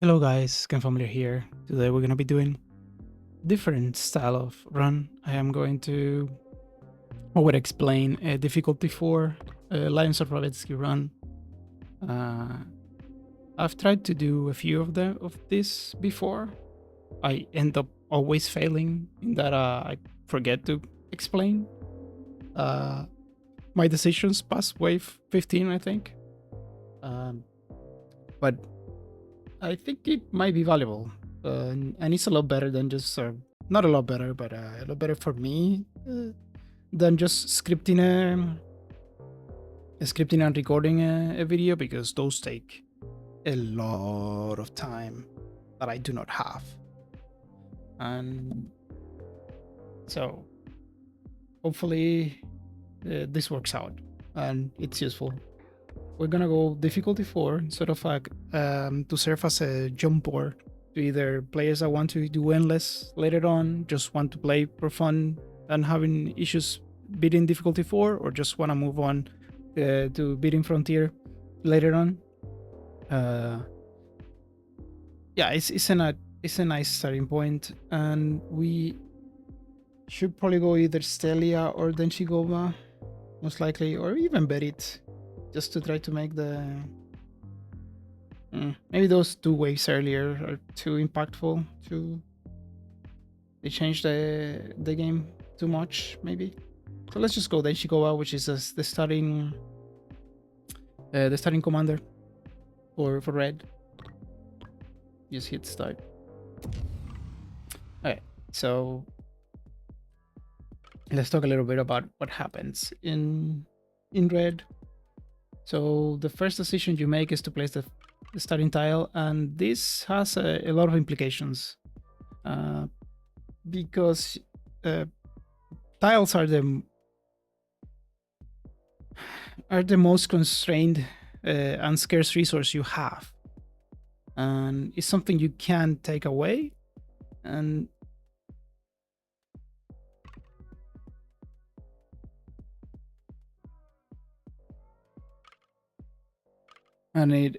Hello guys, Ken Familiar here. Today we're gonna be doing different style of run. I am going to explain a difficulty for Lions of Ravelski run. I've tried to do a few of this before. I end up always failing in that I forget to explain my decisions past wave 15, I think. But I think it might be valuable, and it's a lot better than just not a lot better, but a lot better for me than just scripting and recording a video, because those take a lot of time that I do not have, and so hopefully this works out and it's useful. We're gonna go difficulty 4, sort of like to serve as a jump board to either players that want to do endless later on, just want to play for fun and having issues beating difficulty 4, or just want to move on to beating frontier later on. Yeah, it's a nice starting point, and we should probably go either Stelia or Denshigova, most likely, or even Berit, just to try to make the maybe those two waves earlier are too impactful. They changed the game too much, maybe. So let's just go Denshigova, which is the starting commander for red. Just hit start. Okay, so let's talk a little bit about what happens in red. So the first decision you make is to place the starting tile, and this has a lot of implications because tiles are the most constrained and scarce resource you have, and it's something you can't take away. And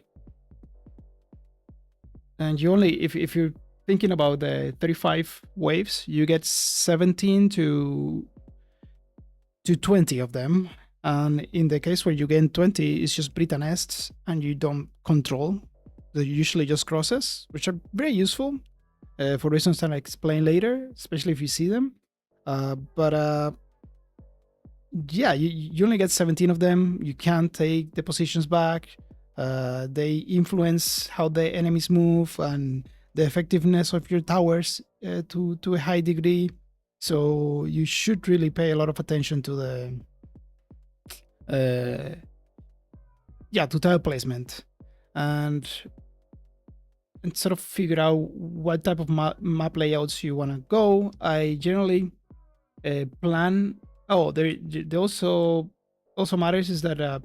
you only, if you're thinking about the 35 waves, you get 17 to 20 of them, and in the case where you get 20, it's just Brita nests and you don't control. They're usually just crosses, which are very useful for reasons that I explain later, especially if you see them. Yeah, you only get 17 of them. You can't take the positions back. They influence how the enemies move and the effectiveness of your towers to a high degree. So you should really pay a lot of attention to the to tile placement, and sort of figure out what type of map layouts you want to go. I generally plan. Oh, there also matters is that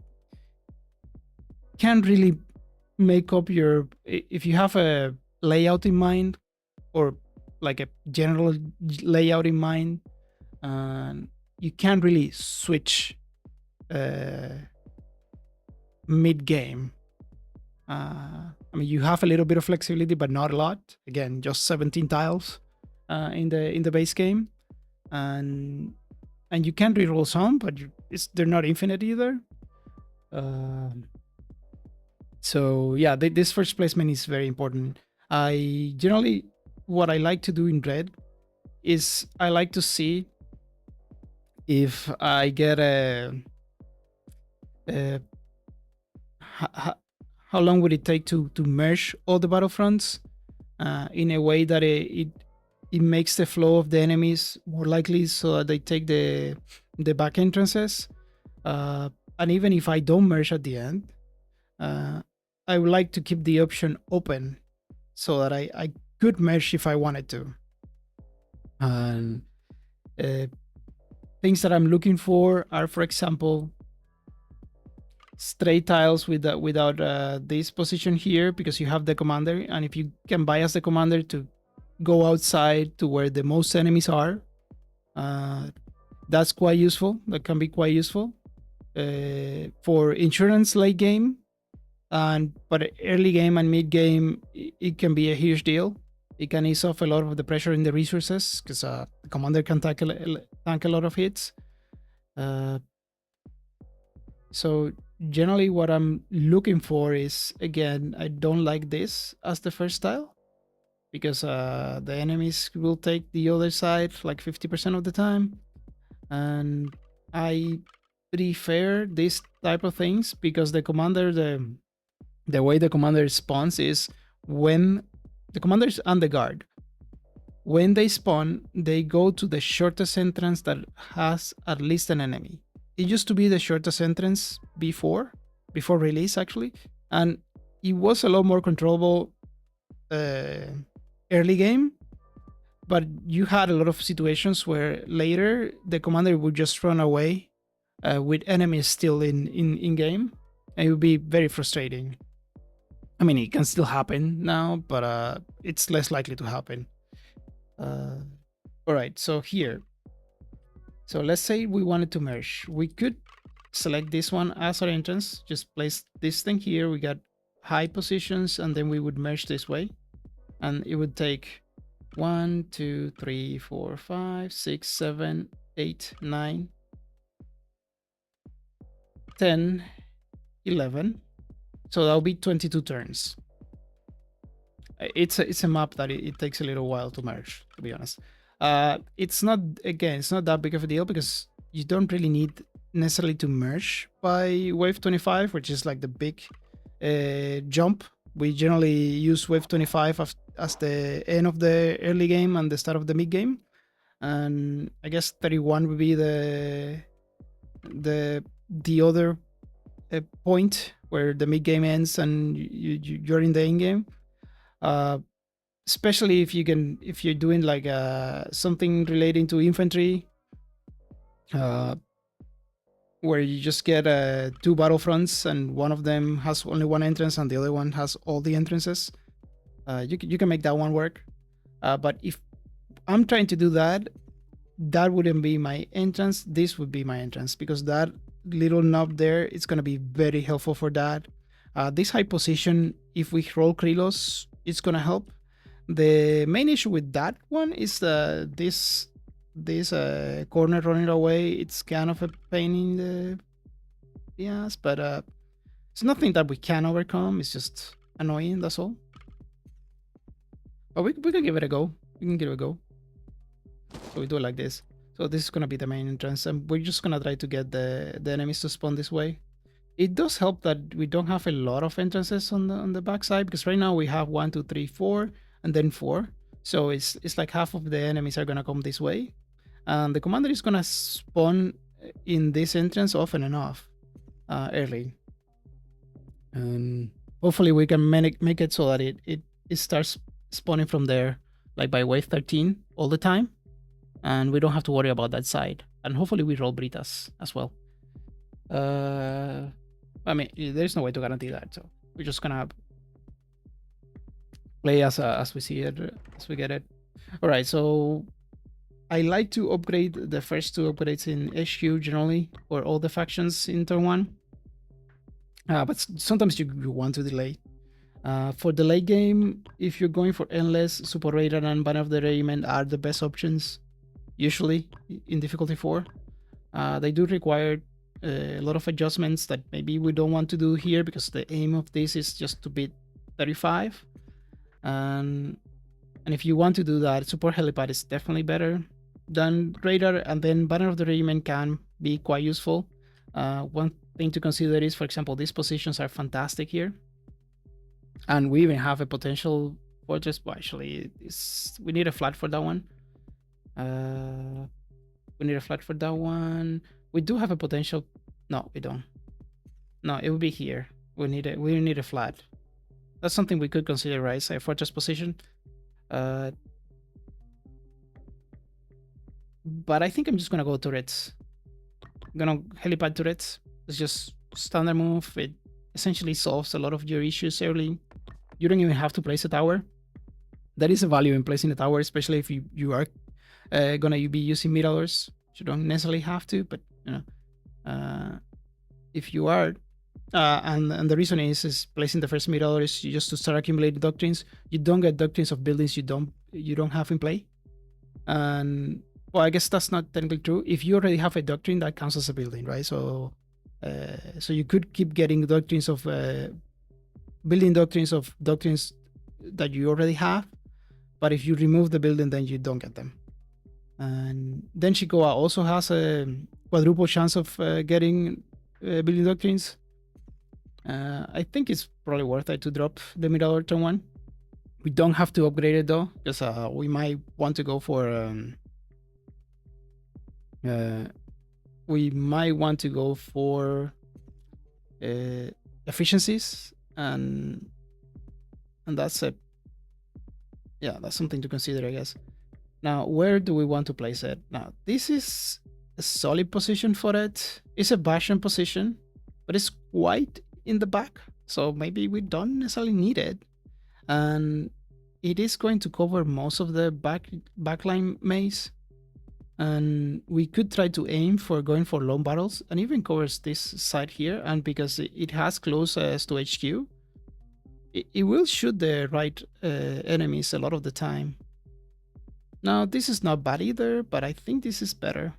can't really make up your, if you have a layout in mind, or like a general layout in mind, you can't really switch mid-game. I mean, you have a little bit of flexibility, but not a lot. Again, just 17 tiles in the base game, and you can reroll some, but they're not infinite either. So yeah, this first placement is very important. I generally, what I like to do in red is I like to see if I get how long would it take to merge all the battlefronts in a way that it makes the flow of the enemies more likely, so that they take the back entrances. And even if I don't merge at the end, I would like to keep the option open so that I could merge if I wanted to. And things that I'm looking for are, for example, straight tiles without this position here, because you have the commander, and if you can bias the commander to go outside to where the most enemies are, that's quite useful. That can be quite useful for insurance late game. But early game and mid game, it can be a huge deal. It can ease off a lot of the pressure in the resources because the commander can tank a lot of hits. So generally what I'm looking for is, again, I don't like this as the first style because the enemies will take the other side like 50% of the time. And I prefer this type of things because the commander, the way the commander responds is when the commanders and the guard, when they spawn, they go to the shortest entrance that has at least an enemy. It used to be the shortest entrance before release actually, and it was a lot more controllable early game. But you had a lot of situations where later the commander would just run away with enemies still in game, and it would be very frustrating. I mean, it can still happen now, but it's less likely to happen. All right, so here. So let's say we wanted to merge. We could select this one as our entrance, just place this thing here. We got high positions, and then we would merge this way. And it would take 1, 2, 3, 4, 5, 6, 7, 8, 9, 10, 11. So that'll be 22 turns. It's a map that it takes a little while to merge, to be honest. It's not that big of a deal because you don't really need necessarily to merge by wave 25, which is like the big jump. We generally use wave 25 as the end of the early game and the start of the mid game, and I guess 31 would be the other point where the mid game ends and you're in the end game. Especially if you're doing like something relating to infantry, where you just get 2 battlefronts and one of them has only one entrance and the other one has all the entrances. You can make that one work. But if I'm trying to do that, that wouldn't be my entrance. This would be my entrance because that little knob there, it's going to be very helpful for that. This high position, if we roll Krylos, it's going to help. The main issue with that one is this corner running away. It's kind of a pain in the ass, but it's nothing that we can overcome. It's just annoying, that's all. But we can give it a go. We can give it a go. So we do it like this. So this is going to be the main entrance, and we're just going to try to get the enemies to spawn this way. It does help that we don't have a lot of entrances on the backside, because right now we have 1, 2, 3, 4, and then 4. So it's like half of the enemies are going to come this way. And the commander is going to spawn in this entrance often enough early. And hopefully we can make it so that it starts spawning from there, like by wave 13 all the time. And we don't have to worry about that side. And hopefully we roll Britas as well. I mean, there's no way to guarantee that. So we're just going to play as we see it, as we get it. All right, so I like to upgrade the first 2 upgrades in HQ generally, or all the factions in turn 1. But sometimes you want to delay. For the late game, if you're going for Endless, Super Raider, and Banner of the Regiment are the best options, usually in difficulty 4. They do require a lot of adjustments that maybe we don't want to do here, because the aim of this is just to beat 35. And if you want to do that, Support Helipad is definitely better than Radar, and then Banner of the Regiment can be quite useful. One thing to consider is, for example, these positions are fantastic here. And we even have a potential fortress. Well, actually, we need a flat for that one. We need a flat for that one. We do have a potential. No, we don't. No, it would be here. We need a flat. That's something we could consider, right? A fortress position. But I think I'm just gonna go turrets. I'm gonna helipad turrets. It's just standard move. It essentially solves a lot of your issues early. You don't even have to place a tower. There is a value in placing a tower, especially if you are gonna be using middlers. You don't necessarily have to, but you know, if you are, And the reason is placing the first middle is just to start accumulating doctrines. You don't get doctrines of buildings you don't have in play. And well, I guess that's not technically true. If you already have a doctrine, that counts as a building, right? So you could keep getting doctrines of building doctrines that you already have, but if you remove the building, then you don't get them. And then Shikoa also has a quadruple chance of getting building doctrines. I think it's probably worth it to drop the Mirador turn 1. We don't have to upgrade it though, because we might want to go for efficiencies, and that's that's something to consider, I guess. Now, where do we want to place it? Now, this is a solid position for it. It's a Bastion position, but it's quite in the back, so maybe we don't necessarily need it. And it is going to cover most of the backline maze, and we could try to aim for going for long battles, and even covers this side here. And because it has close to HQ, it will shoot the right enemies a lot of the time. Now, this is not bad either, but I think this is better.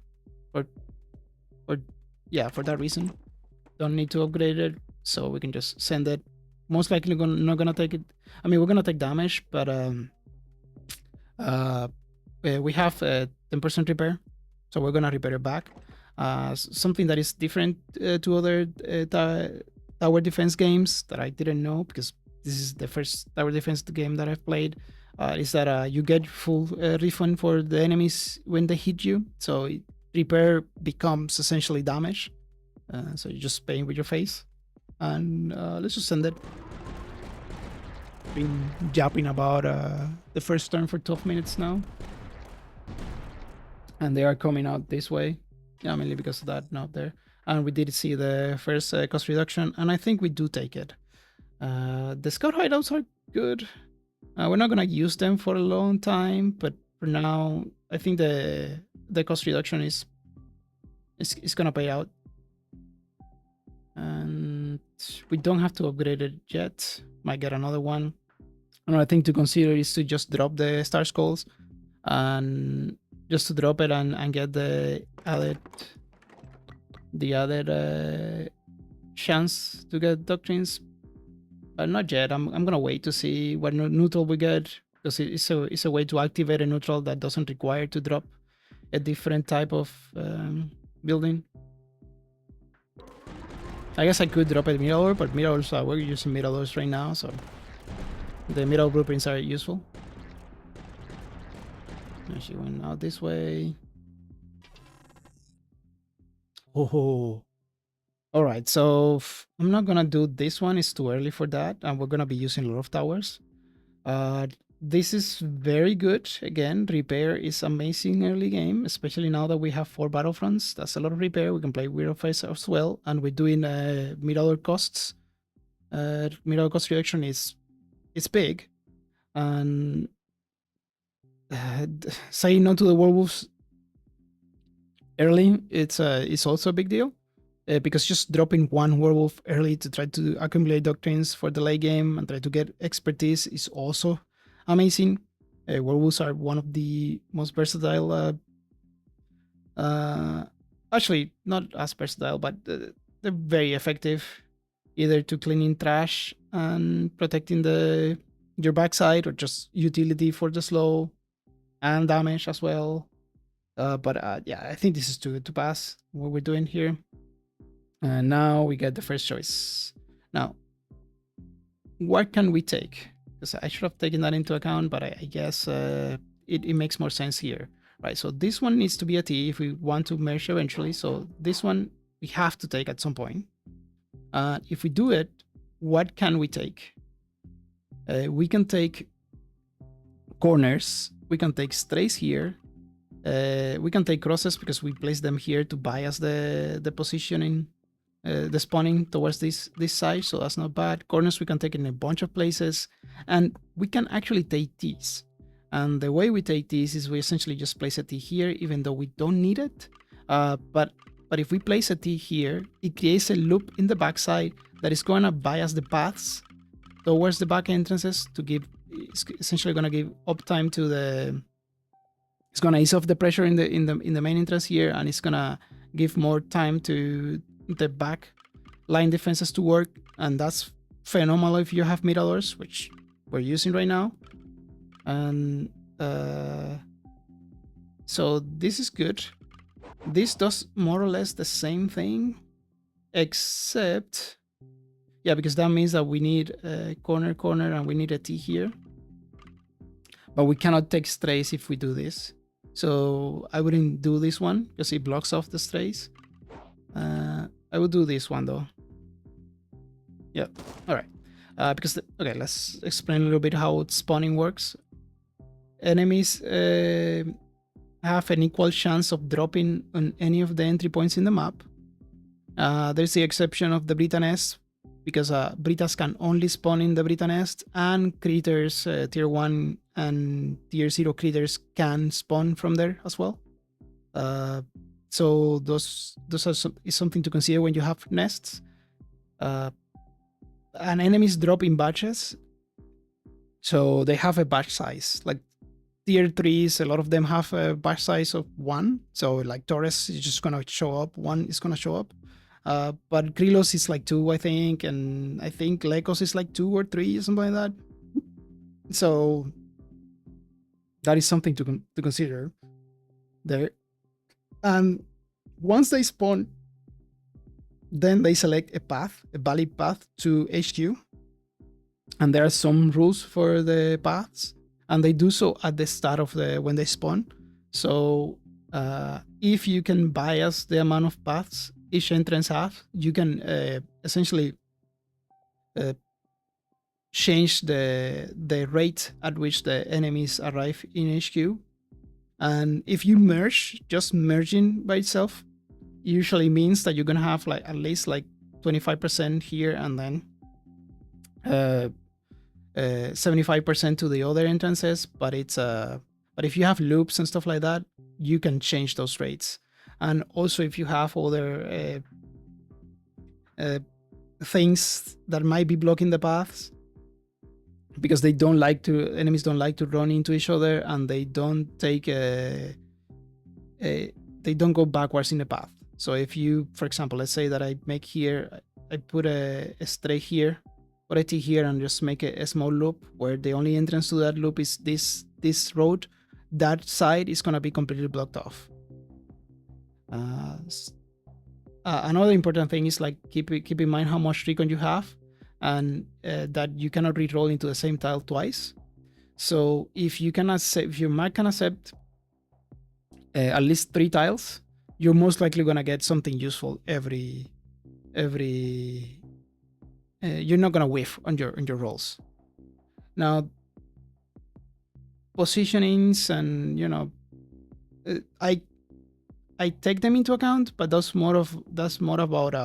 For that reason. Don't need to upgrade it, so we can just send it. Most likely not gonna take it. I mean, we're gonna take damage, but we have 10% repair, so we're gonna repair it back. Something that is different to other tower defense games that I didn't know, because this is the first tower defense game that I've played, is that you get full refund for the enemies when they hit you. So repair becomes essentially damage. So you're just paying with your face. And let's just send it. Been yapping about the first turn for 12 minutes now. And they are coming out this way. Yeah, mainly because of that, not there. And we did see the first cost reduction, and I think we do take it. The scout hideouts are good. We're not gonna use them for a long time, but for now, I think the cost reduction is gonna pay out. And we don't have to upgrade it yet. Might get another one. Another thing to consider is to just drop the Star Skulls, and just to drop it and get the added chance to get doctrines. But not yet. I'm gonna wait to see what neutral we get, because it's a way to activate a neutral that doesn't require to drop a different type of building. I guess I could drop a Mirador, but Miradors, we're using Miradors right now, so the Mirador blueprints are useful. And she went out this way. Oh. Alright, so I'm not gonna do this one, it's too early for that, and we're gonna be using a lot of towers. This is very good. Again, repair is amazing early game, especially now that we have 4 battlefronts. That's a lot of repair. We can play Weird Face as well, and we're doing Mirador costs. Mirador cost reduction is big, and saying no to the werewolves early, it's also a big deal. Because just dropping one werewolf early to try to accumulate doctrines for the late game and try to get expertise is also amazing. Werewolves are one of the most versatile, actually not as versatile, but they're very effective, either to cleaning trash and protecting your backside, or just utility for the slow and damage as well. Yeah, I think this is too good to pass what we're doing here. And now we get the first choice. Now, what can we take? Because I should have taken that into account, but I guess it makes more sense here. Right, so this one needs to be a T if we want to merge eventually. So this one we have to take at some point. If we do it, what can we take? We can take corners. We can take strays here. We can take crosses because we place them here to bias the positioning. The spawning towards this side, so that's not bad. Corners we can take in a bunch of places, and we can actually take T's. And the way we take T's is we essentially just place a T here, even though we don't need it. But but if we place a T here, it creates a loop in the backside that is going to bias the paths towards the back entrances to give, it's essentially going to give uptime to the, it's going to ease off the pressure in the main entrance here, and it's going to give more time to the back line defenses to work, and that's phenomenal if you have miradors, which we're using right now. And so this is good. This does more or less the same thing, except, yeah, because that means that we need a corner, and we need a T here. But we cannot take strays if we do this. So I wouldn't do this one because it blocks off the strays. I would do this one though. Yeah, all right. Because, okay, let's explain a little bit how spawning works. Enemies have an equal chance of dropping on any of the entry points in the map. There's the exception of the Brita Nest, because Britas can only spawn in the Brita Nest, and critters, tier 1 and tier 0 critters can spawn from there as well. So those are is something to consider when you have nests. And enemies drop in batches, so they have a batch size. Like tier 3s, a lot of them have a batch size of 1. So like Torres is just gonna show up, 1 is gonna show up. But Krylos is like 2, I think, and I think Lekos is like 2 or 3 or something like that. So that is something to consider there. And once they spawn, then they select a path, a valid path to HQ. And there are some rules for the paths, and they do so at the start of when they spawn. So if you can bias the amount of paths each entrance have, you can essentially change the rate at which the enemies arrive in HQ. And if you merge, just merging by itself usually means that you're gonna have like at least like 25% here, and then 75% to the other entrances. But it's but if you have loops and stuff like that, you can change those rates. And also if you have other things that might be blocking the paths, because they don't like to, enemies don't like to run into each other, and they don't take they don't go backwards in the path. So if you, for example, let's say that I make here, I put a stray here, put a T here, and just make a small loop where the only entrance to that loop is this road, that side is gonna be completely blocked off. Another important thing is like keep in mind how much recon you have, and that you cannot re-roll into the same tile twice. So if you can accept, if your Mac can accept at least 3 tiles, you're most likely gonna get something useful every you're not gonna whiff on your rolls. Now positionings, and you know, I take them into account, but that's more about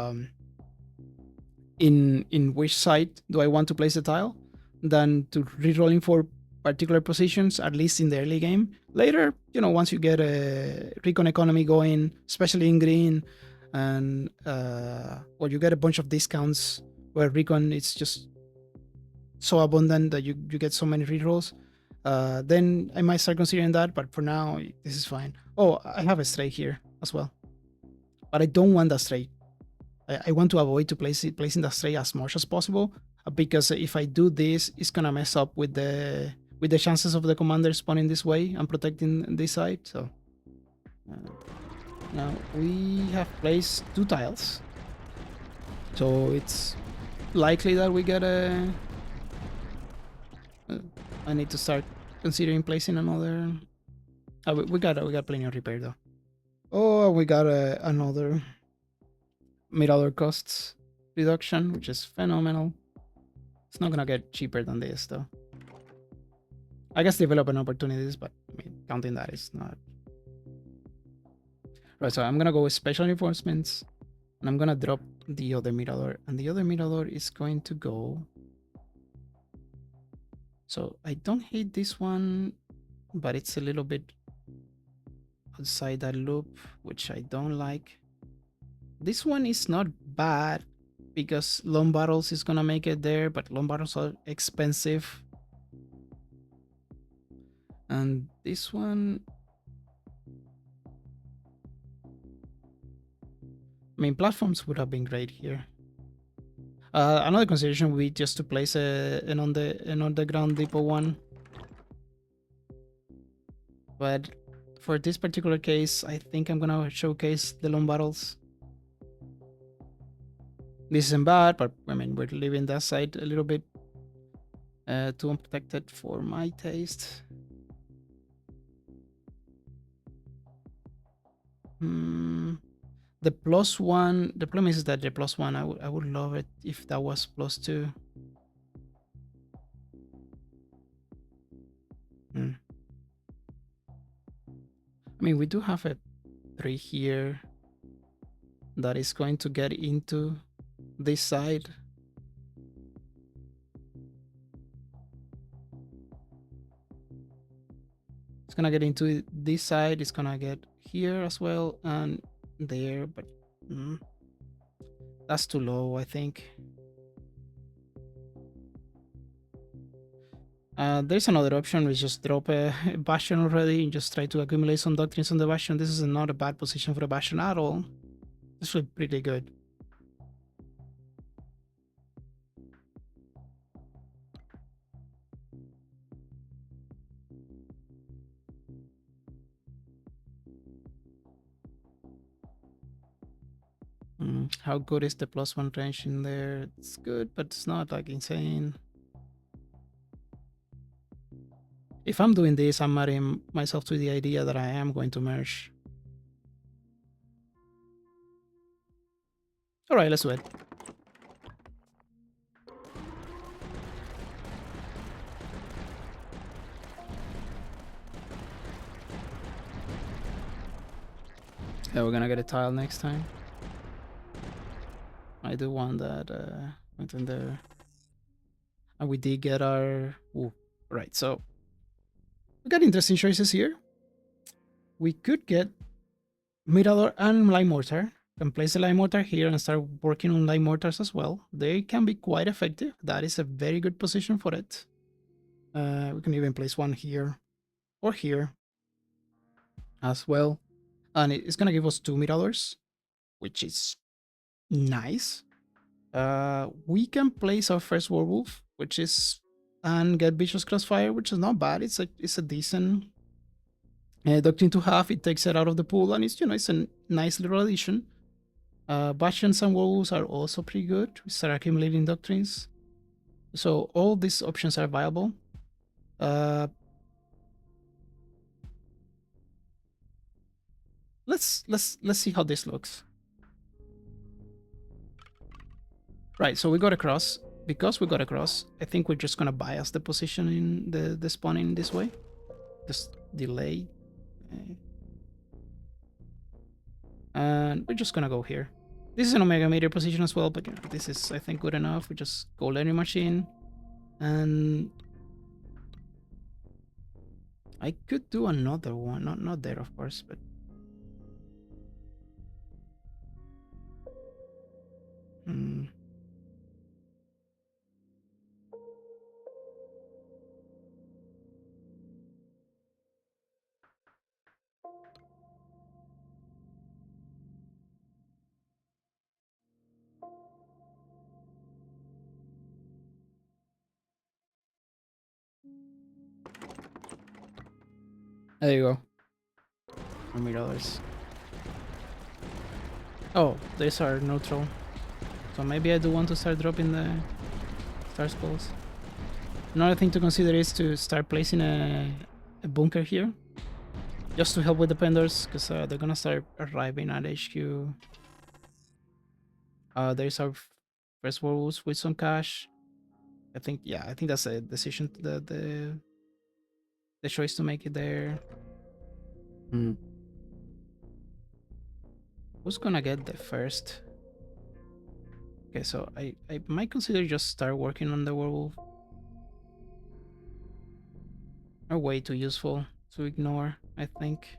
in which side do I want to place the tile than to re-rolling for particular positions, at least in the early game. Later, you know, once you get a recon economy going, especially in green, and or you get a bunch of discounts where recon is just so abundant that you get so many re-rolls, then I might start considering that. But for now, this is fine. Oh, I have a stray here as well, but I don't want that stray. I want to avoid to placing the stray as much as possible, because if I do this, it's gonna mess up with the chances of the commander spawning this way and protecting this side. So now we have placed 2 tiles, so it's likely that we get a I need to start considering placing another. We got plenty of repair though. Oh, we got another mirador costs reduction, which is phenomenal. It's not gonna get cheaper than this though. I guess development opportunities, but I mean, counting that is not. Right, so I'm gonna go with special reinforcements, and I'm gonna drop the other mirador, and the other mirador is going to go. So I don't hate this one, but it's a little bit outside that loop, which I don't like. This one is not bad because long battles is gonna make it there, but long battles are expensive. And this one, I mean, platforms would have been great here. Another consideration would be just to place an underground depot one. But for this particular case, I think I'm gonna showcase the long battles. This isn't bad, but I mean, we're leaving that side a little bit too unprotected for my taste. The +1, the problem is that the +1, I would love it if that was +2. I mean, we do have a 3 here that is going to get into this side. It's gonna get into this side, it's gonna get here as well, and there, but that's too low, I think. There's another option, we just drop a Bastion already and just try to accumulate some doctrines on the Bastion. This is not a bad position for the Bastion at all. This is pretty good. How good is the +1 range in there? It's good, but it's not like insane. If I'm doing this, I'm marrying myself to the idea that I am going to merge. Alright, let's do it. Yeah, we're gonna get a tile next time. I do want that went in there. And we did get our... Ooh, right, so we got interesting choices here. We could get Mirador and Light Mortar. Can place the Light Mortar here and start working on Light Mortars as well. They can be quite effective. That is a very good position for it. We can even place one here or here as well. And it's gonna give us 2 Miradors, which is nice. We can place our first Werewolf, which is, and get Vicious Crossfire, which is not bad. It's a decent Doctrine to have. It takes it out of the pool, and it's, you know, it's a nice little addition. Bastions and Werewolves are also pretty good. We start accumulating Doctrines, so all these options are viable. Let's see how this looks. Right, so we got across. Because we got across, I think we're just gonna bias the position in the spawning this way. Just delay. And we're just gonna go here. This is an Omega Meter position as well, but you know, this is, I think, good enough. We just go Learning Machine. And I could do another one. Not there, of course, but... There you go. $100. Oh, these are neutral. So maybe I do want to start dropping the Star Skulls. Another thing to consider is to start placing a bunker here. Just to help with the penders, because they're gonna start arriving at HQ. There's our first Werewolves with some cash. I think, yeah, I think that's a decision, the choice to make it there. Who's gonna get the first? Okay, so I might consider just start working on the Werewolf. Are way too useful to ignore, I think.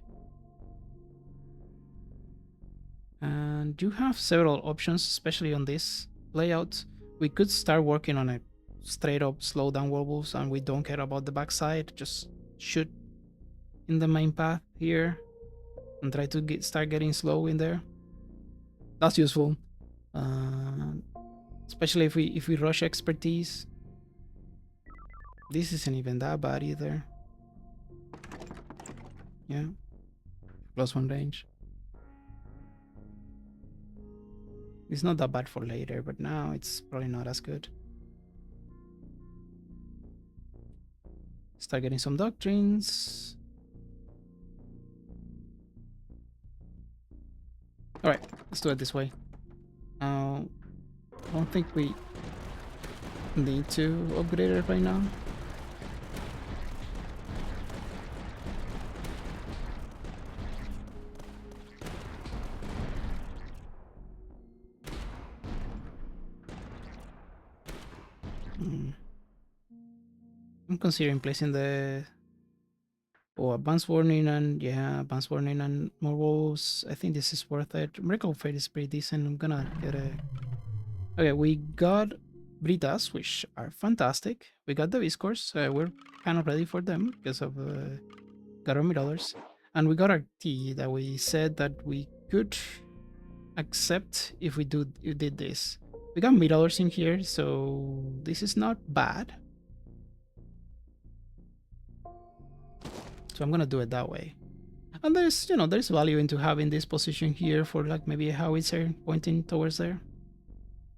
And And you have several options, especially on this layout. We could start working on a straight up slow down werewolves, and we don't care about the backside. Just shoot in the main path here and try to start getting slow in there. That's useful, especially if we rush expertise. This isn't even that bad either. Yeah, +1 range. It's not that bad for later, but now it's probably not as good. Start getting some doctrines. Alright, let's do it this way. I don't think we need to upgrade it right now. I'm considering placing the advanced warning and advanced warning and more wolves. I think this is worth it. Miracle Fate is pretty decent. I'm gonna get a... Okay, we got Britas, which are fantastic. We got the Viscors. We're kind of ready for them because of got our $1,000. And we got our tea that we said that we could accept if we did this. We got $1,000 in here, so this is not bad. So I'm gonna do it that way. And there's, you know, there's value into having this position here for like maybe a howitzer pointing towards there.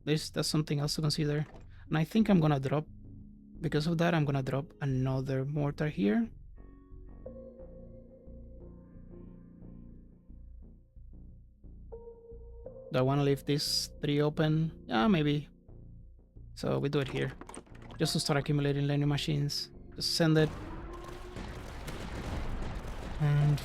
That's something else to consider. And I think I'm gonna drop, because of that, I'm gonna drop another mortar here. Do I want to leave this 3 open? Yeah, maybe. So we do it here. Just to start accumulating learning machines. Just send it. And...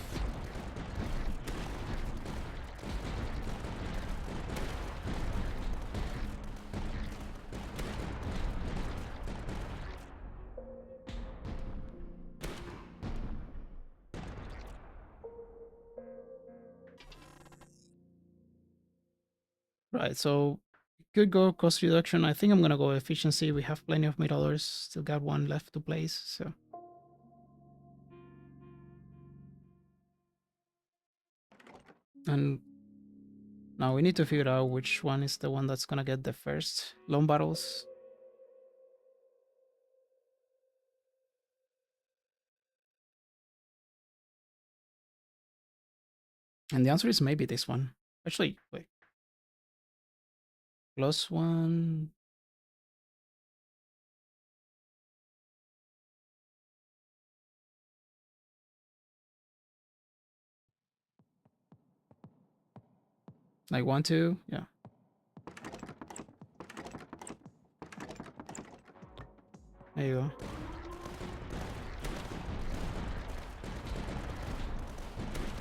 Right, so could go cost reduction. I think I'm gonna go efficiency. We have plenty of $1,000. Still got 1 left to place, so... And now we need to figure out which one is the one that's gonna get the first loan battles. And the answer is maybe this one. Actually, wait. +1. Like 1, 2, yeah. There you go.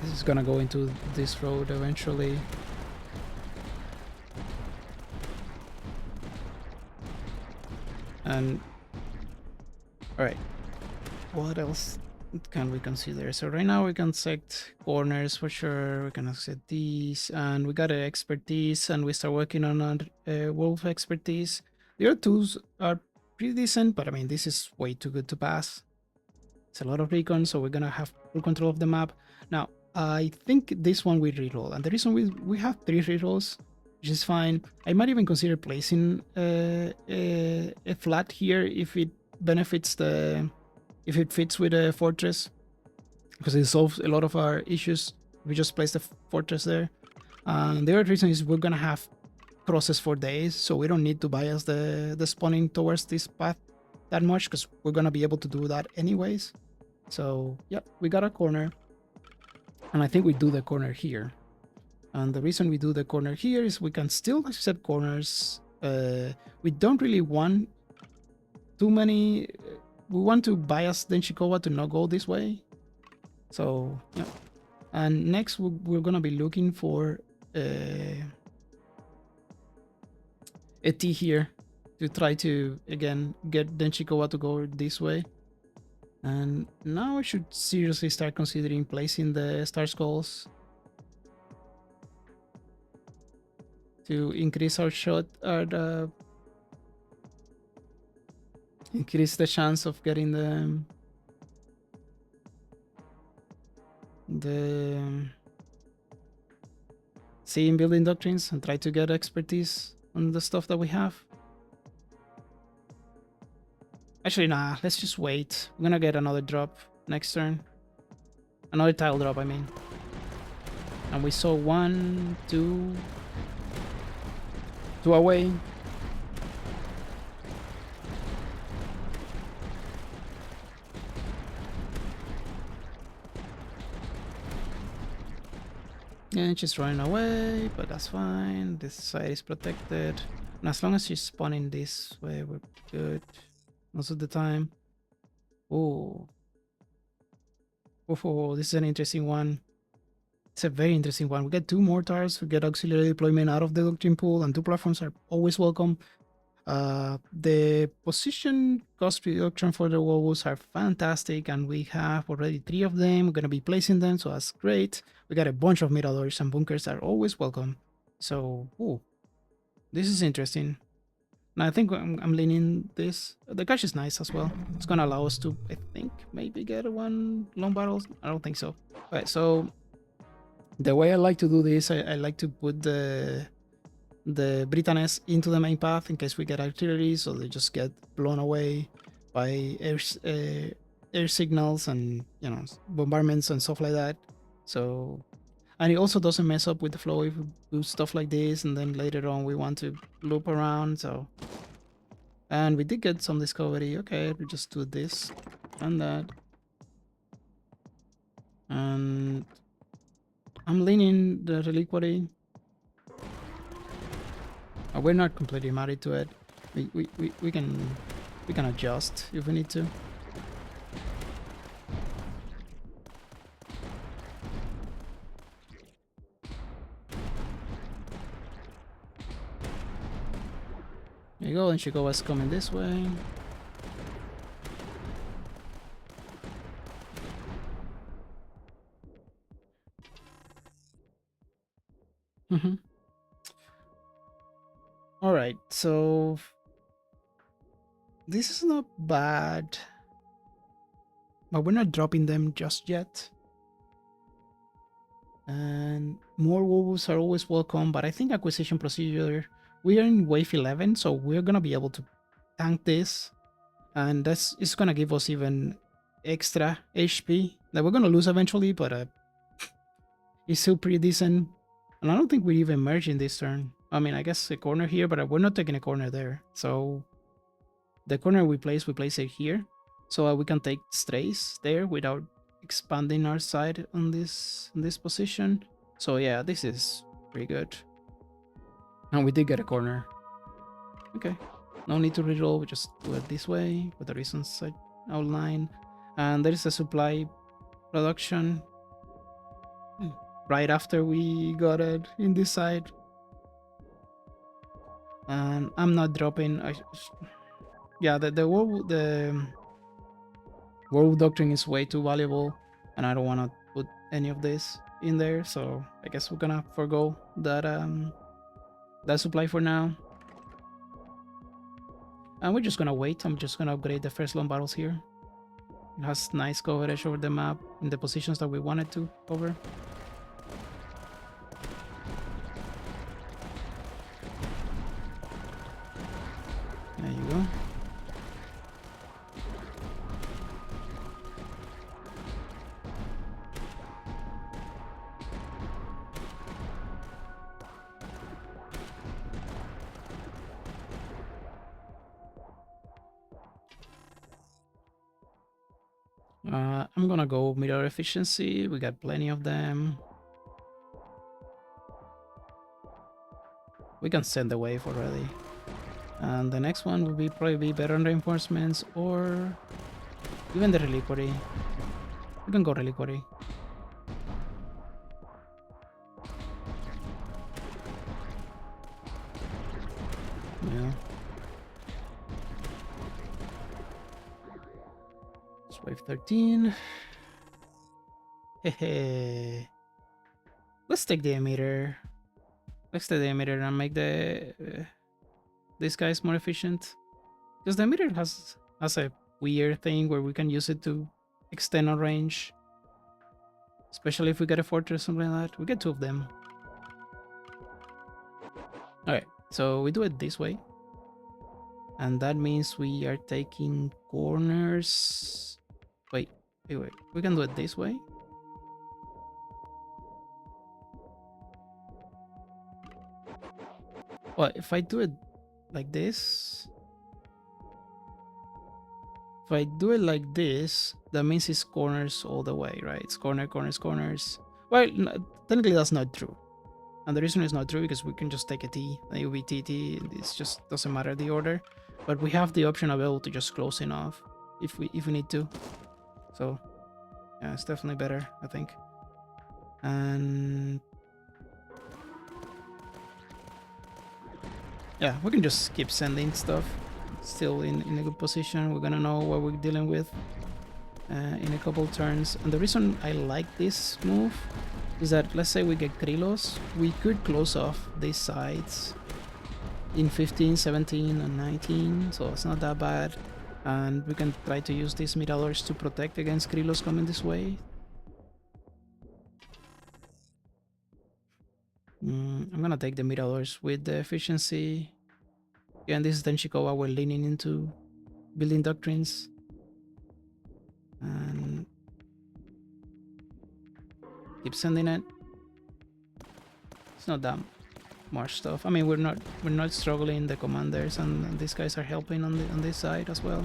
This is gonna go into this road eventually. And alright, what else can we consider? So right now we can set corners for sure. We can set these, and we got an expertise, and we start working on a wolf expertise. The other tools are pretty decent, but I mean, this is way too good to pass. It's a lot of recon, so we're gonna have full control of the map. Now, I think this one we reroll, and the reason we have 3 rerolls, which is fine. I might even consider placing a flat here if it benefits if it fits with a fortress, because it solves a lot of our issues. We just place the fortress there. And the other reason is we're gonna have crosses for days, so we don't need to bias the spawning towards this path that much, because we're gonna be able to do that anyways. So yep, we got a corner, and I think we do the corner here. And the reason we do the corner here is we can still accept corners. We don't really want too many. We want to bias Denshikowa to not go this way. So yeah. And next we're gonna be looking for a T here to try to again get Denshikowa to go this way. And now I should seriously start considering placing the Star Skulls. to increase our shot at increase the chance of getting the seeing building doctrines and try to get expertise on the stuff that we have. Actually, nah, let's just wait. We're gonna get another drop next turn. Another tile drop, I mean. And we saw 1, 2 away. Yeah, she's running away, but that's fine. This side is protected. And as long as she's spawning this way, we're good most of the time. Oh. Oh, this is an interesting one. It's a very interesting one. We get 2 mortars, we get auxiliary deployment out of the doctrine pool, and 2 platforms are always welcome. The position cost reduction for the walls are fantastic, and we have already 3 of them. We're going to be placing them, so that's great. We got a bunch of miradors and bunkers that are always welcome. So, ooh, this is interesting. And I think I'm leaning this. The cache is nice as well. It's going to allow us to, I think, maybe get 1 long battle. I don't think so. Alright, so the way I like to do this, I like to put the Britannes into the main path in case we get artillery, so they just get blown away by air signals and, you know, bombardments and stuff like that. So, and it also doesn't mess up with the flow if we do stuff like this, and then later on we want to loop around. So, and we did get some discovery. Okay, we just do this and that, and I'm leaning the reliquary. We're not completely married to it. We can adjust if we need to. There you go, and Shikowa's coming this way. Alright, so this is not bad, but we're not dropping them just yet. And more wolves are always welcome, but I think acquisition procedure, we are in wave 11, so we're gonna be able to tank this, and it's gonna give us even extra HP that we're gonna lose eventually, but it's still pretty decent. And I don't think we even merge in this turn. I mean, I guess a corner here, but we're not taking a corner there. So the corner we place it here, so we can take strays there without expanding our side on this position. So yeah, this is pretty good. And we did get a corner. Okay, no need to reroll. We just do it this way for the reasons I outlined. And there is a supply production right after we got it in this side. And I'm not dropping. Yeah, the world doctrine is way too valuable, and I don't want to put any of this in there. So I guess we're gonna forgo that that supply for now. And we're just gonna wait. I'm just gonna upgrade the first long battles here. It has nice coverage over the map in the positions that we wanted to cover. There you go. I'm gonna go mirror efficiency. We got plenty of them. We can send the wave already. And the next one will be probably better reinforcements or even the reliquary. We can go reliquary. Yeah. It's wave 13. Hehe. Let's take the emitter. Let's take the emitter and make the these guys more efficient. Because the emitter has a weird thing where we can use it to extend our range. Especially if we get a fortress or something like that. We get 2 of them. Alright, so we do it this way. And that means we are taking corners. Wait. We can do it this way. Well, if I do it like this. If I do it like this, that means it's corners all the way, right? It's corners. Well, technically that's not true. And the reason it's not true because we can just take a T, and it will be TT, and it just doesn't matter the order. But we have the option of able to just close it off if we need to. So yeah, it's definitely better, I think. And yeah, we can just keep sending stuff. Still in a good position. We're gonna know what we're dealing with in a couple turns. And the reason I like this move is that, let's say we get Krylos, we could close off these sides in 15, 17, and 19, so it's not that bad. And we can try to use these miradors to protect against Krylos coming this way. I'm gonna take the miradors with the efficiency. Again, this is Tenshikowa, we're leaning into building doctrines. And keep sending it. It's not that much stuff. I mean, we're not struggling. The commanders and these guys are helping on this side as well.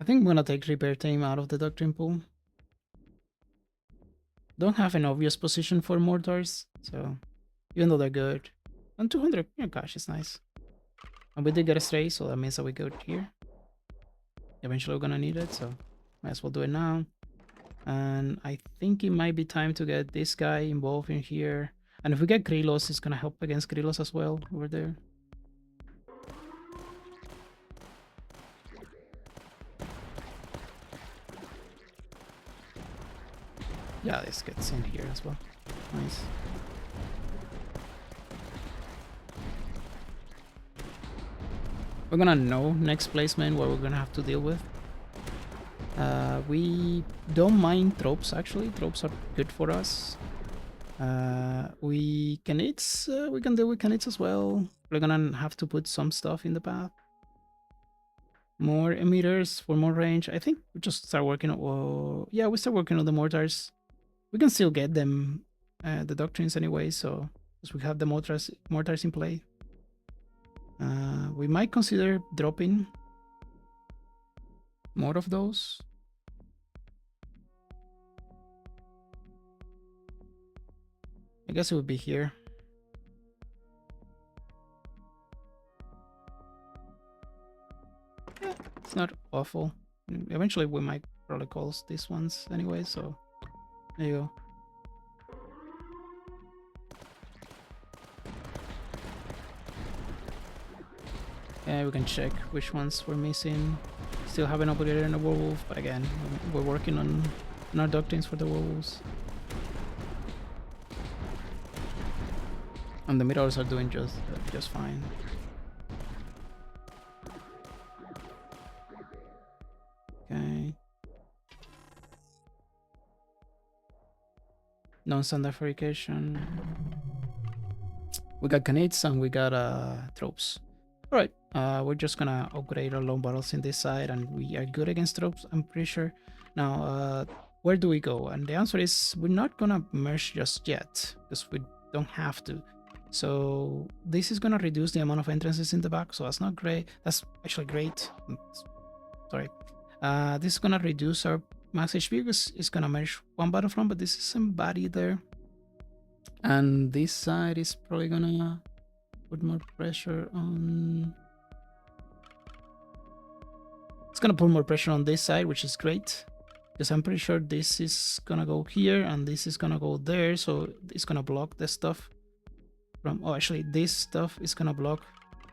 I think I'm gonna take repair team out of the doctrine pool. Don't have an obvious position for mortars, so even though they're good. And 200, oh gosh, it's nice. And we did get a stray, so that means that we go here. Eventually we're gonna need it, so might as well do it now. And I think it might be time to get this guy involved in here. And if we get Krylos, it's gonna help against Krylos as well over there. Yeah, this gets in here as well. Nice. We're gonna know next placement what we're gonna have to deal with. We don't mind tropes, actually. Tropes are good for us. We can deal with canids as well. We're gonna have to put some stuff in the path. More emitters for more range. I think we just start working on... yeah, we start working on the mortars. We can still get them, the doctrines anyway, so because we have the mortars in play. We might consider dropping more of those. I guess it would be here. Yeah, it's not awful. Eventually we might probably call these ones anyway, so there you go. Yeah, we can check which ones we're missing. Still haven't upgraded in the werewolf, but again, we're working on our doctrines for the werewolves. And the mirrors are doing just fine. Okay. Non-standard fabrication. We got canids and we got tropes. Alright, we're just gonna upgrade our long battles in this side and we are good against tropes, I'm pretty sure. Now, where do we go? And the answer is we're not gonna merge just yet, because we don't have to. So this is gonna reduce the amount of entrances in the back, so that's not great. That's actually great. Sorry. This is gonna reduce our max HP because it's gonna merge one battlefront, but this isn't bad either. And this side is probably gonna put more pressure on... It's gonna put more pressure on this side, which is great, because I'm pretty sure this is gonna go here and this is gonna go there, so it's gonna block the stuff from, oh, actually this stuff is gonna block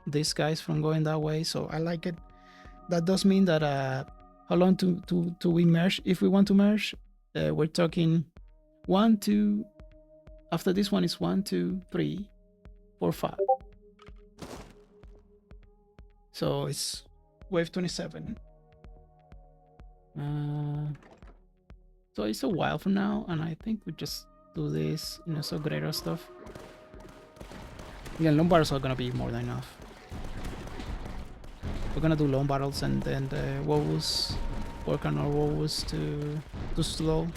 these guys from going that way, so I like it. That does mean that how long to we merge? If we want to merge, we're talking 1, 2, after this one is 1, 2, 3, 4, 5. So it's wave 27. So it's a while from now, and I think we just do this, so greater stuff. Again, long battles are gonna be more than enough. We're gonna do long battles and then the woes, work on our woes to slow.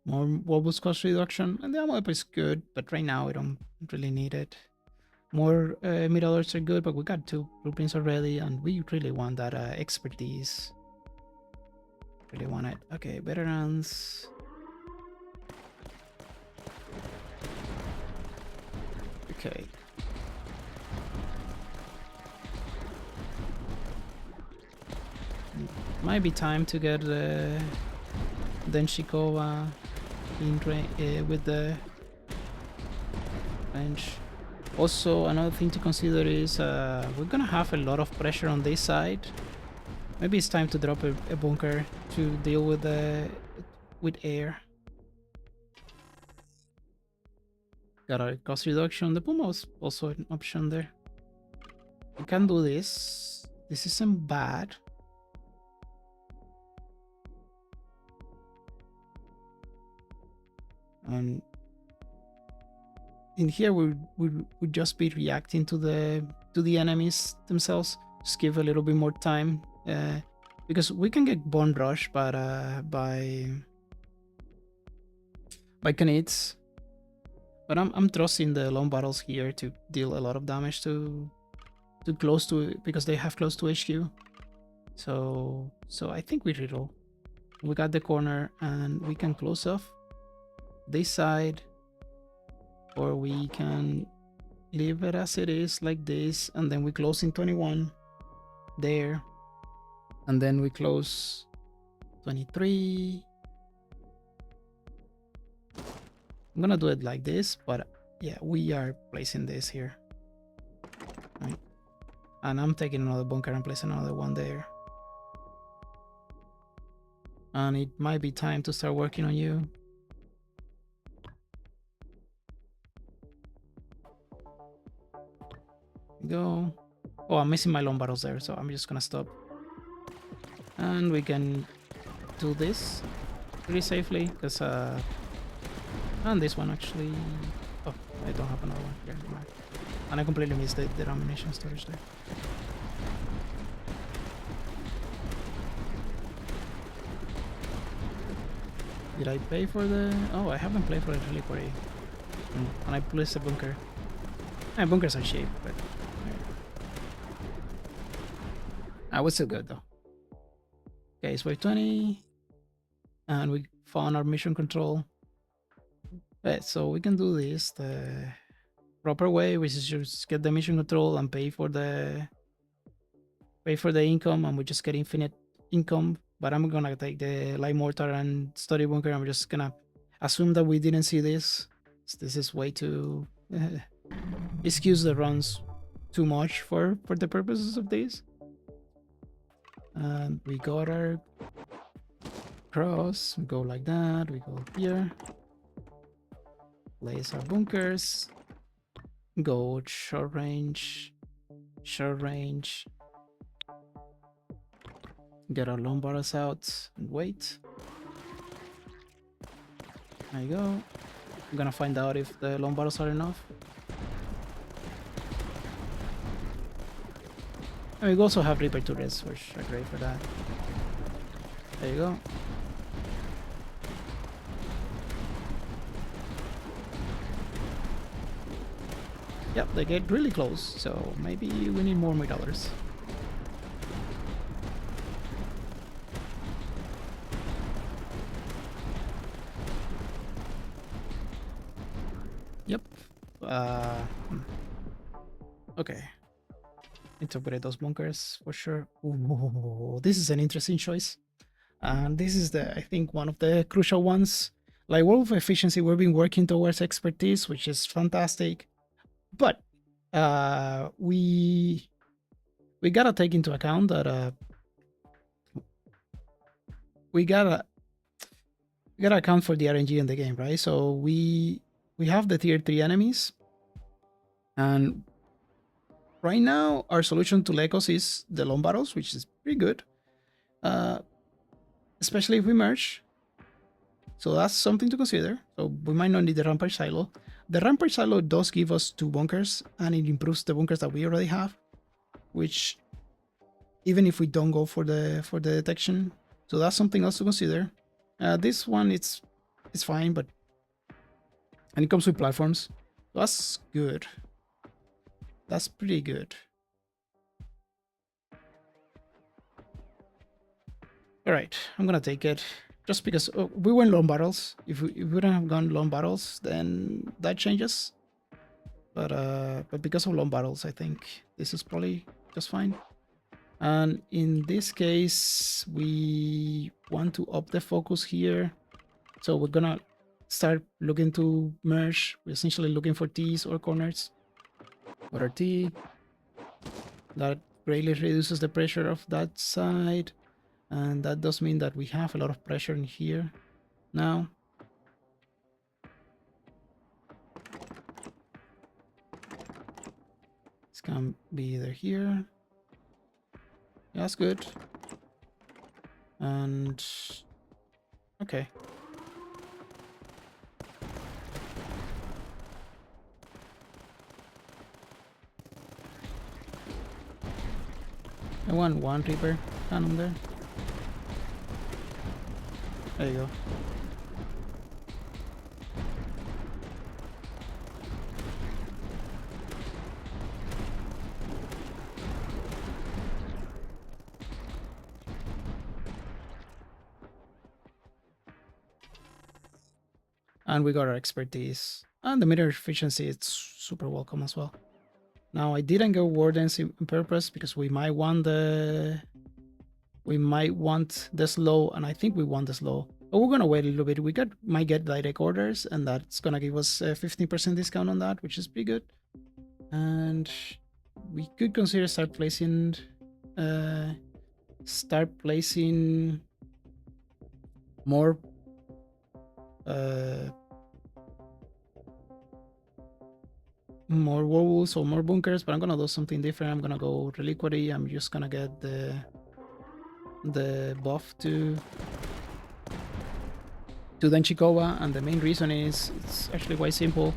More wobbles cost reduction, and the ammo up is good, but right now I don't really need it. More middle alerts are good, but we got 2 blueprints already, and we really want that expertise. Really want it. Okay, veterans. Okay. Might be time to get Denshikova in with the bench. Also, another thing to consider is we're gonna have a lot of pressure on this side. Maybe it's time to drop a bunker to deal with air. Got a cost reduction. The Puma was also an option there. We can do this. This isn't bad. And in here we would just be reacting to the enemies themselves. Just give a little bit more time, because we can get bone rush, but by Knights. But I'm trusting the long battles here to deal a lot of damage to close to, because they have close to HQ. So I think we reroll. We got the corner and we can close off this side, or we can leave it as it is like this, and then we close in 21 there, and then we close 23. I'm gonna do it like this, but yeah, we are placing this here, right? And I'm taking another bunker and placing another one there, and it might be time to start working on you. Go. Oh, I'm missing my long battles there, so I'm just gonna stop. And we can do this pretty safely, because and this one actually, oh, I don't have another one here. And I completely missed the ammunition storage there. Did I pay for the, oh, I haven't paid for the reliquary. And I placed a bunker. And bunkers are cheap, but I was still good though. Okay, it's wave 20, and we found our mission control. Right, so we can do this the proper way, which is just get the mission control and pay for the income, and we just get infinite income. But I'm gonna take the light mortar and study bunker. I'm just gonna assume that we didn't see this. This is way too excuse the runs too much for the purposes of this. And we got our cross, we go like that, we go here, place our bunkers, go short range, get our long barrels out and wait. There you go. I'm gonna find out if the long barrels are enough. And we also have Reaper turrets, which are great for that. There you go. Yep, they get really close, so maybe we need more $1. Yep. Hmm. Okay. Need to upgrade those bunkers for sure. Ooh, this is an interesting choice. And this is I think, one of the crucial ones. Like Wolf Efficiency, we've been working towards expertise, which is fantastic. But we gotta take into account that we gotta account for the RNG in the game, right? So we have the tier 3 enemies, and right now our solution to Legos is the long battles, which is pretty good, especially if we merge. So that's something to consider. So we might not need the Rampage Silo. The Rampage Silo does give us 2 bunkers, and it improves the bunkers that we already have, which even if we don't go for the detection, so that's something else to consider. This one it's fine, but and it comes with platforms. That's good. That's pretty good. All right, I'm gonna take it just because we went long battles. If we wouldn't have gone long battles, then that changes. But because of long battles, I think this is probably just fine. And in this case, we want to up the focus here. So we're gonna start looking to merge. We're essentially looking for T's or corners. What are T? That greatly reduces the pressure of that side. And that does mean that we have a lot of pressure in here now. This can be either here. Yeah, that's good. And okay. I want one Reaper cannon there. There you go. And we got our expertise. And the meter efficiency, it's super welcome as well. Now I didn't go Wardens in purpose because we might want the slow, and I think we want the slow. But we're gonna wait a little bit. We might get direct orders, and that's gonna give us a 15% discount on that, which is pretty good. And we could consider start placing more more walls or more bunkers, but I'm gonna do something different. I'm gonna go reliquary. I'm just gonna get the buff to Denchikova, and the main reason is it's actually quite simple.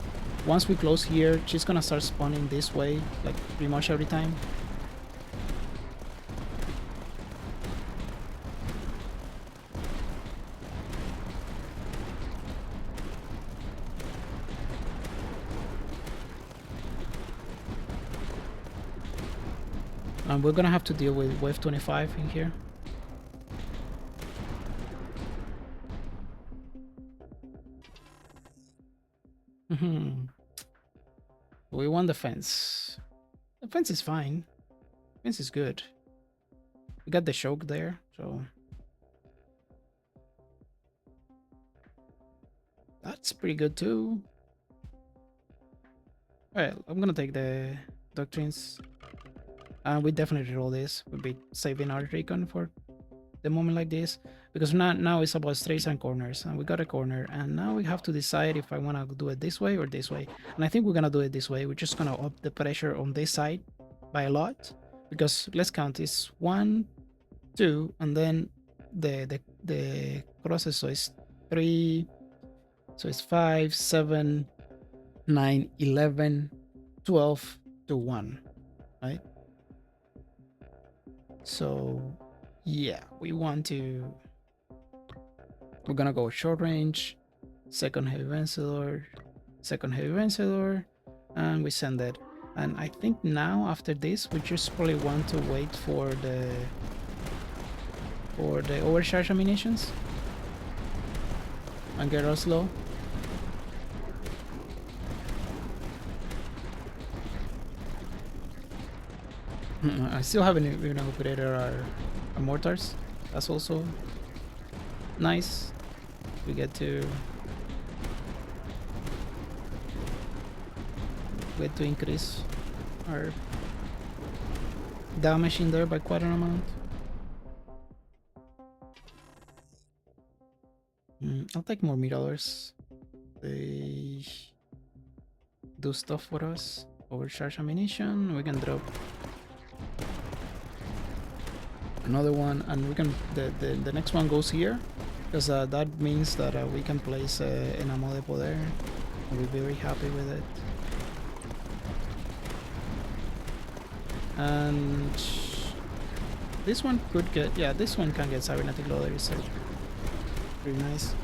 Once we close here, she's gonna start spawning this way, like pretty much every time. And we're gonna have to deal with wave 25 in here. We want the fence. The fence is fine. Fence is good. We got the choke there, so that's pretty good too. Alright, I'm gonna take the doctrines. We definitely roll this. We'll be saving our recon for the moment like this, because now it's about straights and corners, and we got a corner, and now we have to decide if I want to do it this way or this way. And I think we're gonna do it this way. We're just gonna up the pressure on this side by a lot, because let's count, it's 1, 2, and then the crosses, so it's 3, so it's 5, 7, 9, 11, 12 to 1, right? So yeah, we're gonna go short range, second heavy vencedor, and we send it. And I think now after this, we just probably want to wait for the overcharge ammunitions and get us low. I still haven't even upgraded our mortars. That's also nice. We get to increase our damage in there by quite an amount. I'll take more $1,000. They do stuff for us. Overcharge ammunition. We can drop another one, and we can the next one goes here, because that means that we can place an ammo depot there. We'll be very happy with it. And this one could get, yeah, this one can get cybernetic loader, so pretty nice.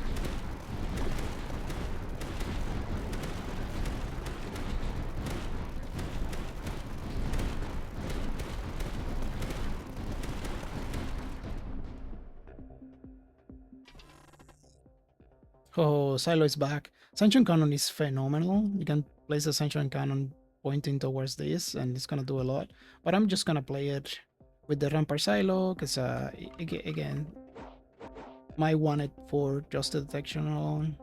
Oh, Silo is back. Sanction Cannon is phenomenal. You can place a Sanction Cannon pointing towards this, and it's gonna do a lot. But I'm just gonna play it with the Rampart Silo, because again, might want it for just the detection alone.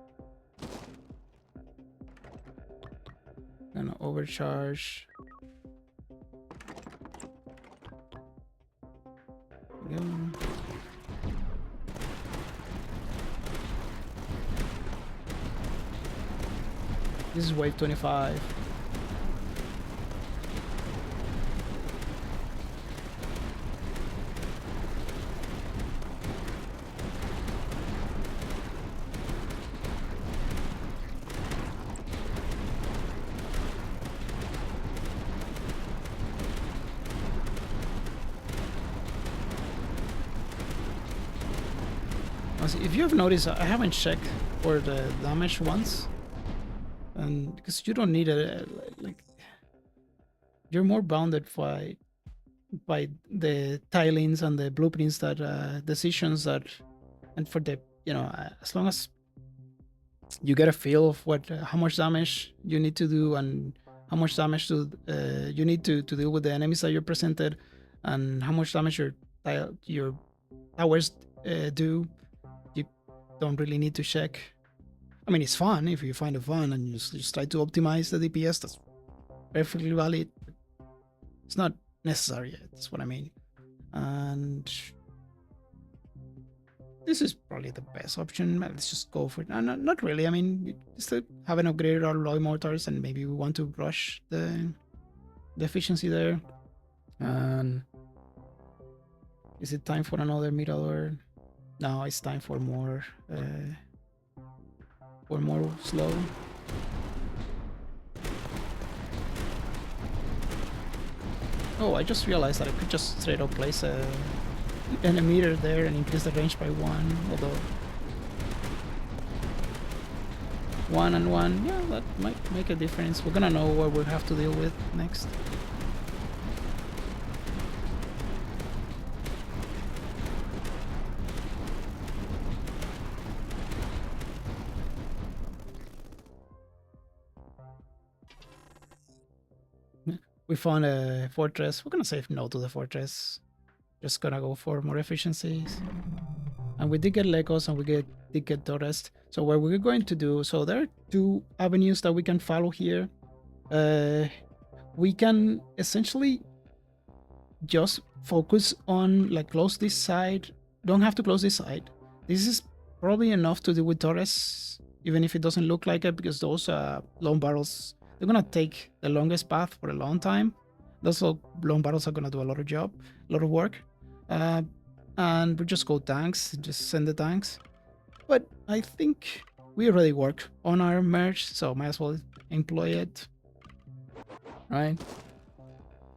Gonna overcharge. There we go. This is wave 25. If you have noticed, I haven't checked for the damage once, and because you don't need it, like you're more bounded by the tilings and the blueprints that decisions that, and for the, you know, as long as you get a feel of what how much damage you need to do, and how much damage you need to deal with the enemies that you're presented, and how much damage your towers do. You don't really need to check. I mean, it's fun if you find it fun and you just try to optimize the DPS. That's perfectly valid. It's not necessary. That's what I mean. And this is probably the best option. Let's just go for it. No, not really. I mean, we still haven't upgraded our alloy mortars, and maybe we want to rush the efficiency there. And is it time for another middle? No, it's time for more slow. Oh, I just realized that I could just straight up place an emitter there and increase the range by 1, although 1 and 1, yeah, that might make a difference. We're gonna know what we'll have to deal with next. We found a fortress. We're gonna say no to the fortress. Just gonna go for more efficiencies. And we did get Legos, and we did get Torres. So what we're going to do, so there are 2 avenues that we can follow here. We can essentially just focus on, like, close this side. Don't have to close this side. This is probably enough to deal with Torres, even if it doesn't look like it, because those long barrels, they're gonna take the longest path for a long time. Those long barrels are gonna do a lot of work. And we just go tanks, just send the tanks. But I think we already work on our merge, so might as well employ it. Right?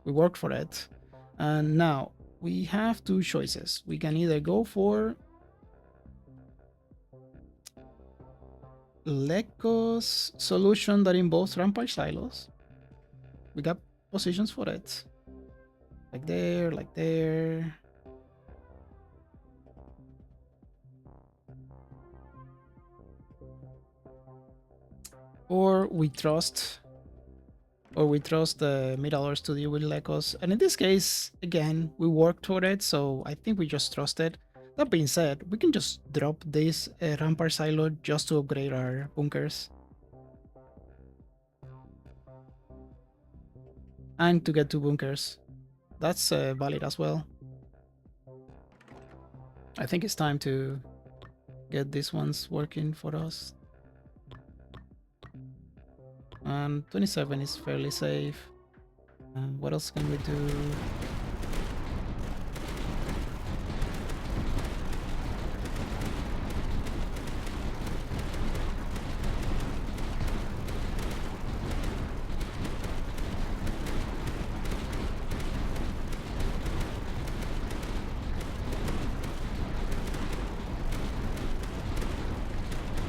We worked for it. And now we have 2 choices. We can either go for Leco's solution that involves Rampart silos, we got positions for it. Like there, like there. Or we trust the middlers to deal with Legos. And in this case, again, we worked for it, so I think we just trust it. That being said, we can just drop this rampart silo just to upgrade our bunkers. And to get 2 bunkers. That's valid as well. I think it's time to get these ones working for us. And 27 is fairly safe. And what else can we do?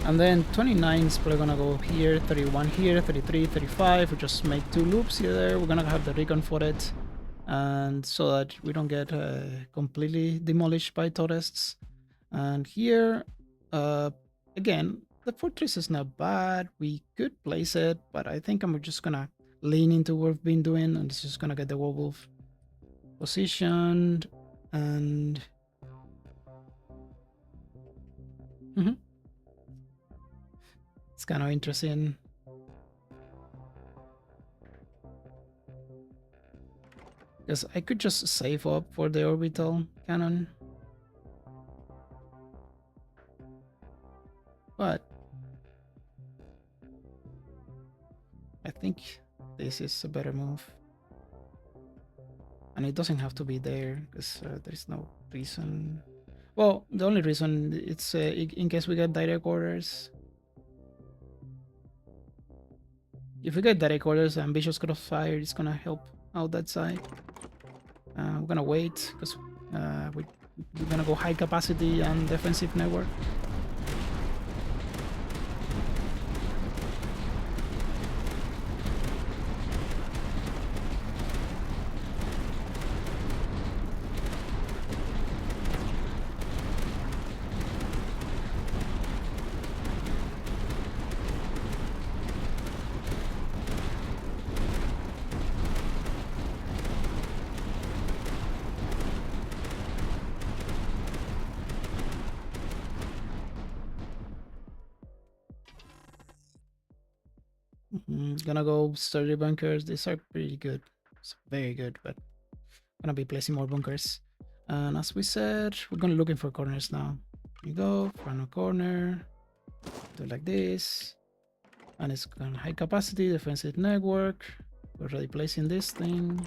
And then 29 is probably gonna go here, 31 here, 33, 35. We just make 2 loops here. There. We're gonna have the recon for it, and so that we don't get completely demolished by tourists. And here, again, the fortress is not bad. We could place it, but I think I'm just gonna lean into what we've been doing, and it's just gonna get the werewolf positioned and. It's kind of interesting. Because I could just save up for the orbital cannon. But I think this is a better move. And it doesn't have to be there, because there's no reason. Well, the only reason it's in case we get direct orders. If we get direct orders, ambitious crossfire is gonna help out that side. We're gonna wait because we're gonna go high capacity and defensive network. Gonna go sturdy bunkers. These are pretty good. It's very good, but gonna be placing more bunkers. And as we said, we're gonna looking for corners now. Here we go, front corner. Do it like this. And it's gonna high capacity, defensive network. We're already placing this thing.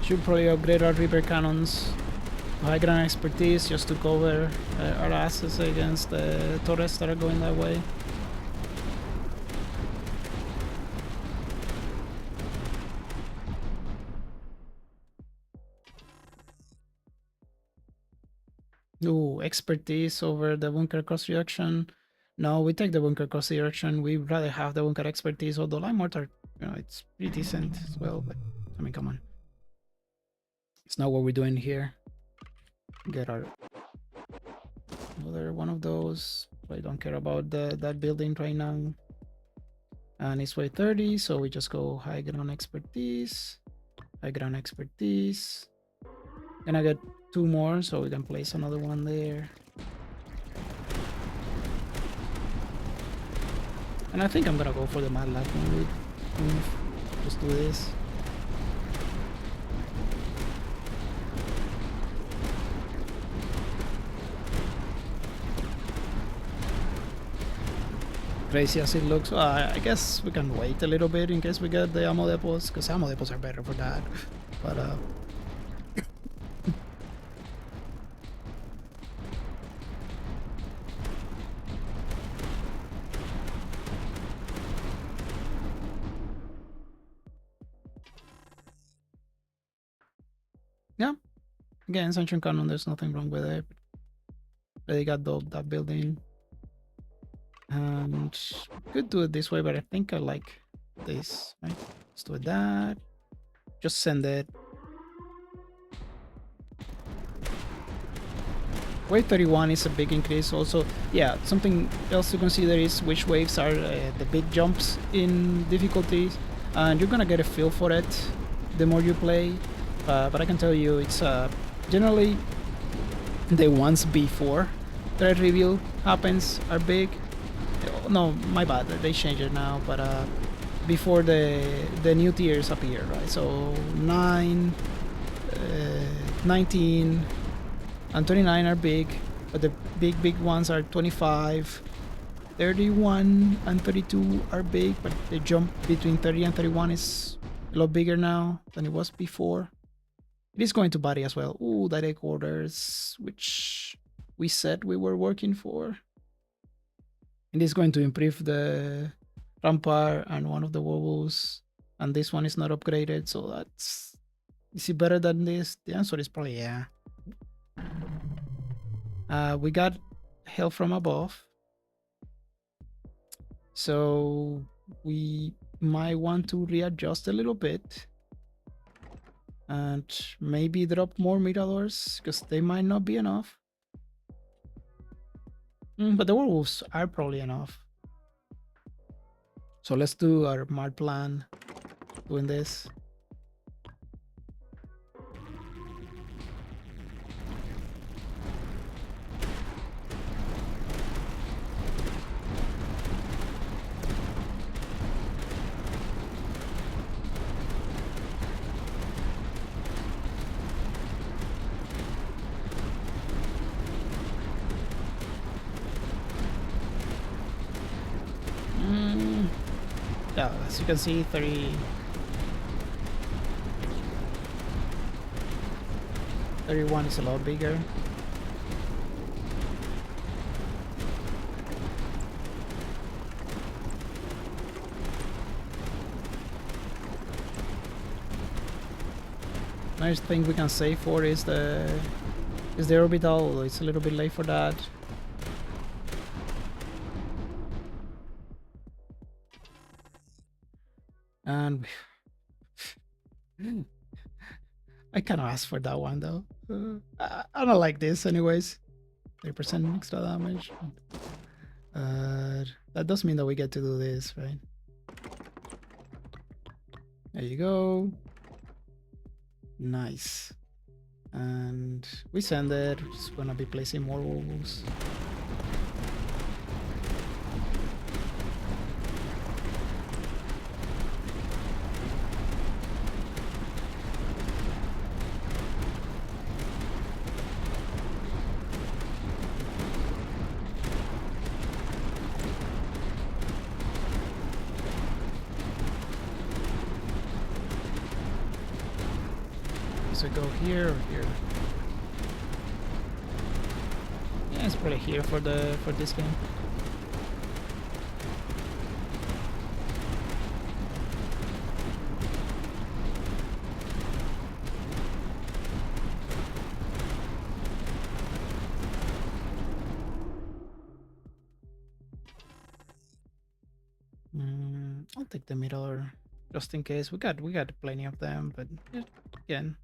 Should probably upgrade our reaper cannons. High ground expertise just to cover our asses against the turrets that are going that way. Ooh, expertise over the bunker cost reduction. No, we take the bunker cost reduction. We'd rather have the bunker expertise, although line mortar, you know, it's pretty decent as well, but I mean, come on. It's not what we're doing here. Get our another one of those. I don't care about that building right now. And it's weight 30, so we just go high ground expertise. High ground expertise. Gonna get 2 more, so we can place another one there. And I think I'm gonna go for the Mad Lab move. Just do this. crazy as it looks. I guess we can wait a little bit in case we get the ammo depots, because ammo depots are better for that. But yeah, again, Sunshine Cannon, there's nothing wrong with it. They got that building. And could do it this way, but I think I like this, right? Let's do that. Just send it. Wave 31 is a big increase. Also, yeah, something else to consider is which waves are the big jumps in difficulties, and you're gonna get a feel for it the more you play. But I can tell you, it's generally the ones before threat reveal happens are big. No, my bad, they changed it now, but before the new tiers appear, right? So 9, 19, and 29 are big, but the big ones are 25, 31, and 32 are big, but the jump between 30 and 31 is a lot bigger now than it was before. It is going to vary as well. Ooh, direct orders, which we said we were working for. It is going to improve the rampart and one of the wobbles, and this one is not upgraded, so that's... Is it better than this? The answer is probably yeah. We got help from above, so we might want to readjust a little bit and maybe drop more miradors, because they might not be enough. But the werewolves are probably enough. So let's do our mart plan doing this. Yeah, as you can see, 31 is a lot bigger. Nice thing we can save for is the orbital. It's a little bit late for that. And I cannot ask for that one though. I don't like this anyways. 3% extra damage. That does mean that we get to do this, right? There you go. Nice. And we send it. We're just gonna be placing more wobbles. So go here or here? Yeah, it's probably here for this game. I'll take the middle just in case. We got plenty of them, but yeah, again.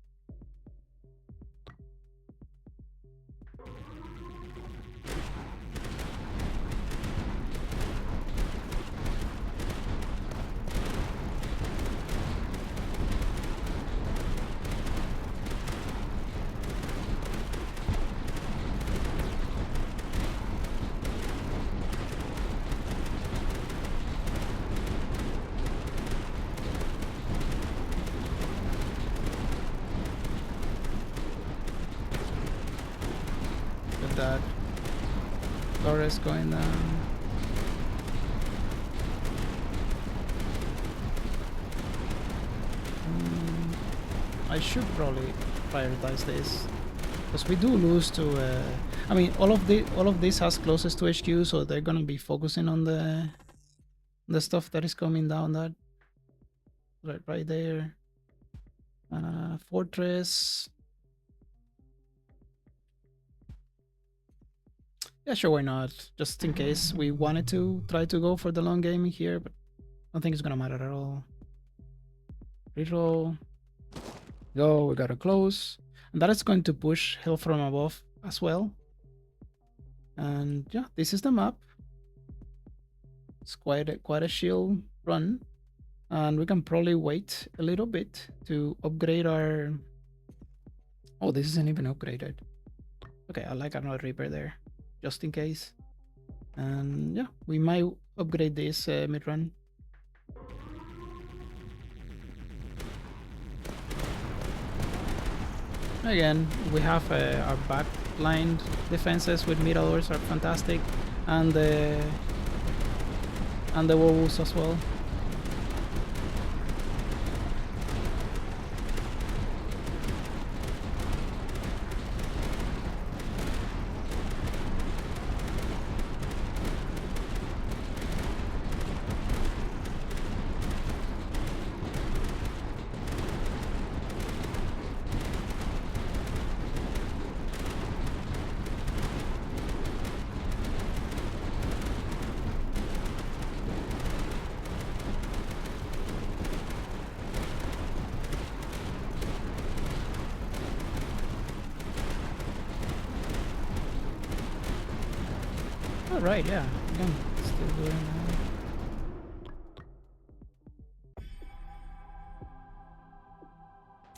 That Torres going down. I should probably prioritize this because we do lose to. I mean, all of this has closest to HQ, so they're gonna be focusing on the stuff that is coming down that right there. Fortress. Yeah, sure, why not? Just in case we wanted to try to go for the long game here, but I don't think it's gonna matter at all. Reroll. Go, we gotta close. And that is going to push Hill from above as well. And yeah, this is the map. It's quite a shield run. And we can probably wait a little bit to upgrade our... Oh, this isn't even upgraded. Okay, I like another Reaper there, just in case. And yeah, we might upgrade this mid-run. Again, we have our backline defenses with middlers are fantastic, and the wolves as well. Oh, right, yeah. Again, still doing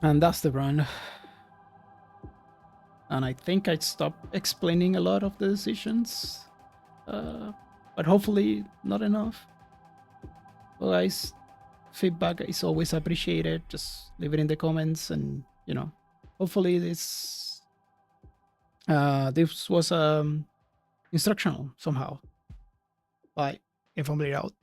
and that's the run. And I think I stopped explaining a lot of the decisions. But hopefully not enough. Well, guys, feedback is always appreciated. Just leave it in the comments, and you know, hopefully this was instructional somehow. Bye. Infomly out.